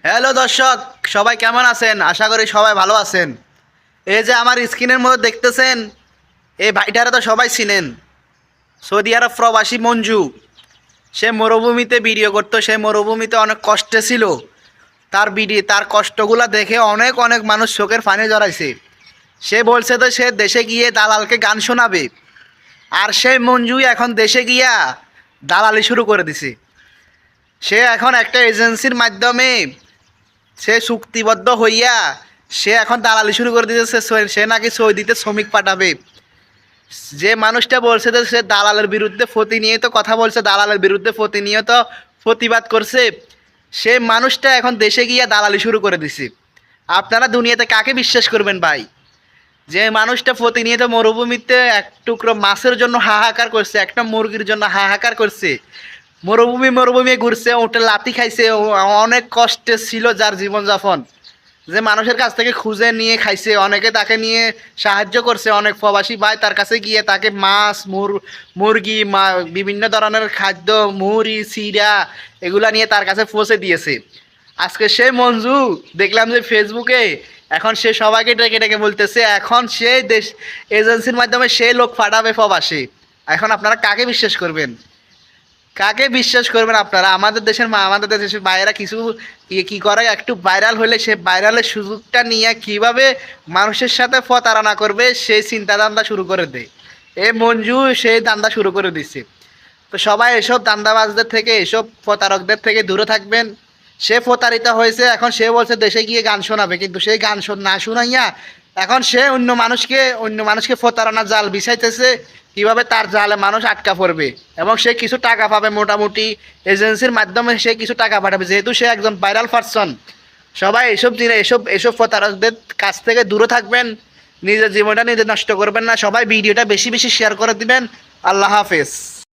Hello দর্শক, সবাই কেমন আছেন? আশা করি সবাই ভালো আছেন। এই যে আমার স্ক্রিনের মধ্যে দেখতেছেন, এই ভাইটারা তো সবাই চিনেন। সৌদি আরব প্রবাসী মঞ্জু। সে মরুভূমিতে ভিডিও করতো, সে মরুভূমিতে অনেক কষ্টে ছিল। তার কষ্টগুলা দেখে অনেক অনেক মানুষ চোখের পানি জড়াইছে। সে বলছে তো সে দেশে গিয়ে দালালকে গান শোনাবে। আর সেই মঞ্জুই এখন দেশে গিয়া দালালি শুরু করে দিছে। সে এখন একটা এজেন্সির মাধ্যমে সে চুক্তিবদ্ধ হইয়া সে এখন দালালি শুরু করে দিতেছে। সে নাকি সৌদিতে শ্রমিক পাঠাবে। যে মানুষটা বলছে যে সে দালালের বিরুদ্ধে প্রতিনিয়ত কথা বলছে, দালালের বিরুদ্ধে প্রতিনিয়ত প্রতিবাদ করছে, সে মানুষটা এখন দেশে গিয়া দালালি শুরু করে দিছে। আপনারা দুনিয়াতে কাকে বিশ্বাস করবেন ভাই? যে মানুষটা প্রতিনিয়ত মরুভূমিতে এক টুকরো মাছের জন্য হাহাকার করছে, একটা মুরগির জন্য হাহাকার করছে, মরুভূমি ঘুরছে, ওটা লাথি খাইছে, অনেক কষ্টে ছিল যার জীবনযাপন, যে মানুষের কাছ থেকে খুঁজে নিয়ে খাইছে, অনেকে তাকে নিয়ে সাহায্য করছে, অনেক প্রবাসী ভাই তার কাছে গিয়ে তাকে মাছ মুরগি বিভিন্ন ধরনের খাদ্য, মুড়ি চিড়া এগুলা নিয়ে তার কাছে পৌঁছে দিয়েছে। আজকে সে মঞ্জু দেখলাম যে ফেসবুকে এখন সে সবাইকে ডেকে ডেকে বলতেছে এখন সে দেশ এজেন্সির মাধ্যমে সে লোক পাঠাবে প্রবাসী। এখন আপনারা কাকে বিশ্বাস করবেন? কাকে বিশ্বাস করবেন আপনারা? আমাদের দেশের বাইরেরা কিছু কি করে, একটু ভাইরাল হলে সে ভাইরালের সুযোগটা নিয়ে কিভাবে মানুষের সাথে প্রতারণা করবে সেই চিন্তা ধান্দা শুরু করে দেয়। এ মঞ্জু সেই দান্দা শুরু করে দিচ্ছে। তো সবাই এসব দান্দাবাজদের থেকে, এসব প্রতারকদের থেকে দূরে থাকবেন। সে প্রতারিত হয়েছে, এখন সে বলছে দেশে গিয়ে গান শোনাবে, কিন্তু সেই গান না শুনাইয়া এখন সে অন্য মানুষকে প্রতারণার জাল বিছাইতেছে, কিভাবে তার জালে মানুষ আটকা পড়বে এবং সে কিছু টাকা পাবে। মোটামুটি এজেন্সির মাধ্যমে সে কিছু টাকা পাঠাবে, যেহেতু সে একজন ভাইরাল পারসন। সবাই এসব প্রতারকদের কাছ থেকে দূরে থাকবেন। নিজের জীবনটা নিজে নষ্ট করবেন না। সবাই ভিডিওটা বেশি বেশি শেয়ার করে দিবেন। আল্লাহ হাফেজ।